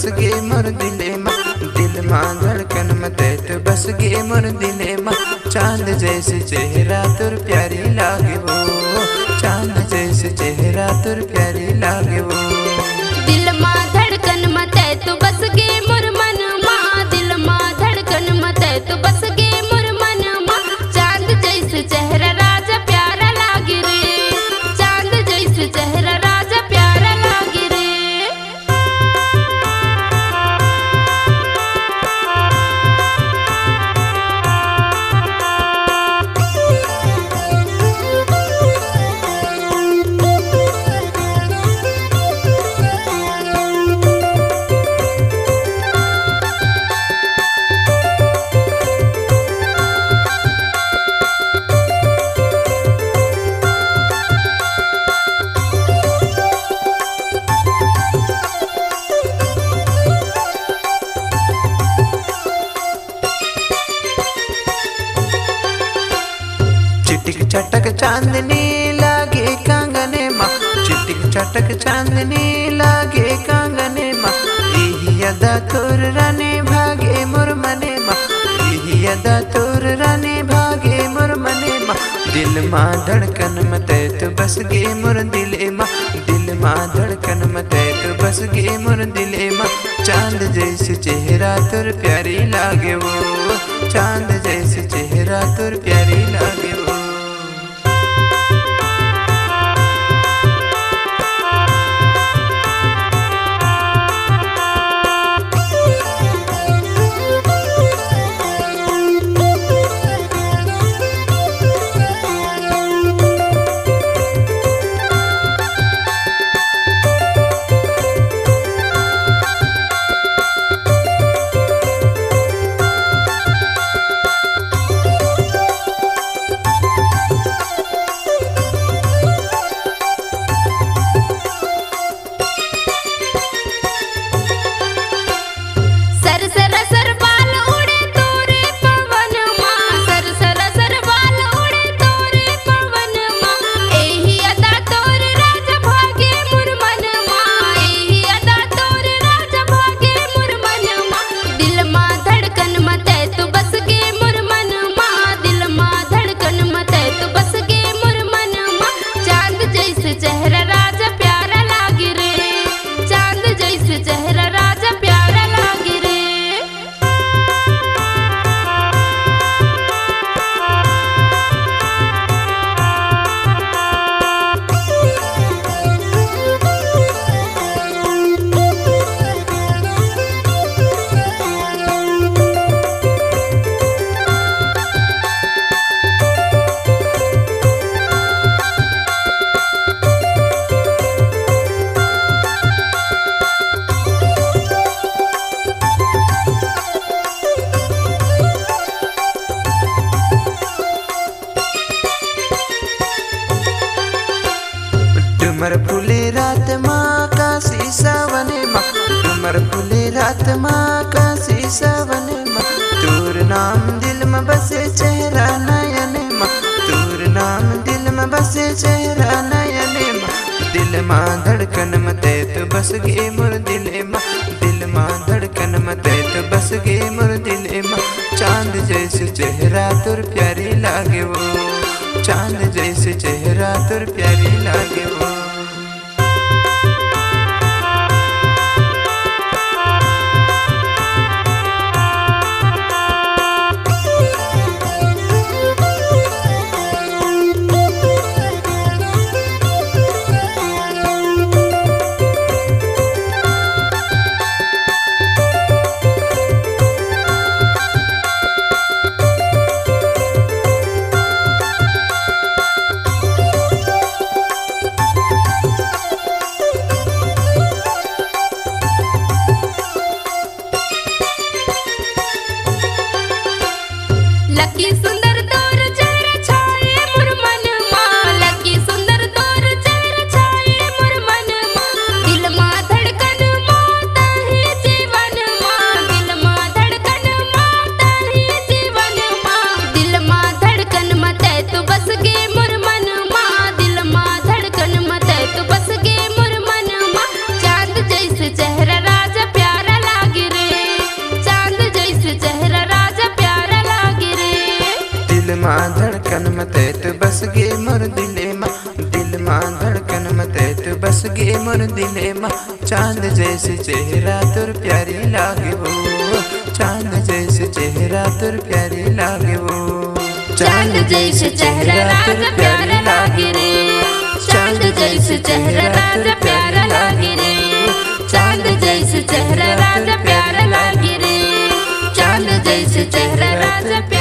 बस गे मोर दिले माँ, दिल माँ धड़कन में तू बस गे मोर दिले माँ। चांद जैसे चेहरा तुर प्यारी लागे वो, चांद जैसे चेहरा तुर प्यारी लागे वो। दिल माँ धड़कन में तू बस गे मोर मन माँ, दिल माँ धड़कन में तू बस गे मोर मन माँ। चांद जैसे चेहरा राजा प्यारा लागे रे, चांद जैसे चेहरा राजा प्यारा लागे रे। चिटिक चटक चांदनी लागे कांगने माँ, चिटिक चटक चांदनी लागे कांगने माँ। यही अदा तोर रानी भागे मोर मने माँ, यही अदा तोर रानी भागे मोर मने माँ। दिल माँ धड़कन में तू बस गे मोर दिले माँ, दिल माँ धड़कन में तू बस गे मोर दिले माँ। चांद जैसे चेहरा तुर प्यारी लागे वो, चांद जैसे चेहरा तुर प्यारी लागे वो। डुमर फूले रात माँ का शीशा बने माँ, डुमर फूले रात माँ का शीशा बने माँ। तोर नाम दिल में बसे चेहरा नयन माँ, तोर नाम दिल में बसे चेहरा नयन माँ। दिल माँ धड़कन में तू बस गे मोर दिले माँ, दिल माँ धड़कन में तू बस गे मोर दिले माँ। चांद जैसे चेहरा तुर प्यारी लागे वो, चांद जैसे चेहरा तुर प्यारी लागे वो। बस गे मोर दिले माँ, दिल माँ धड़कन मत तू बस गे मोर दिले माँ। चांद जैसे चेहरा तुर प्यारी लागे वो, चांद जैसे चेहरा तुर प्यारी लागे वो, चांद जैसे चेहरा राजा प्यारा लागे रे, चांद जैसे चेहरा राजा प्यारा लागे रे, चांद जैसे चेहरा राजा प्यारा लागे रे, चांद जैसे चेहरा राजा प्यारा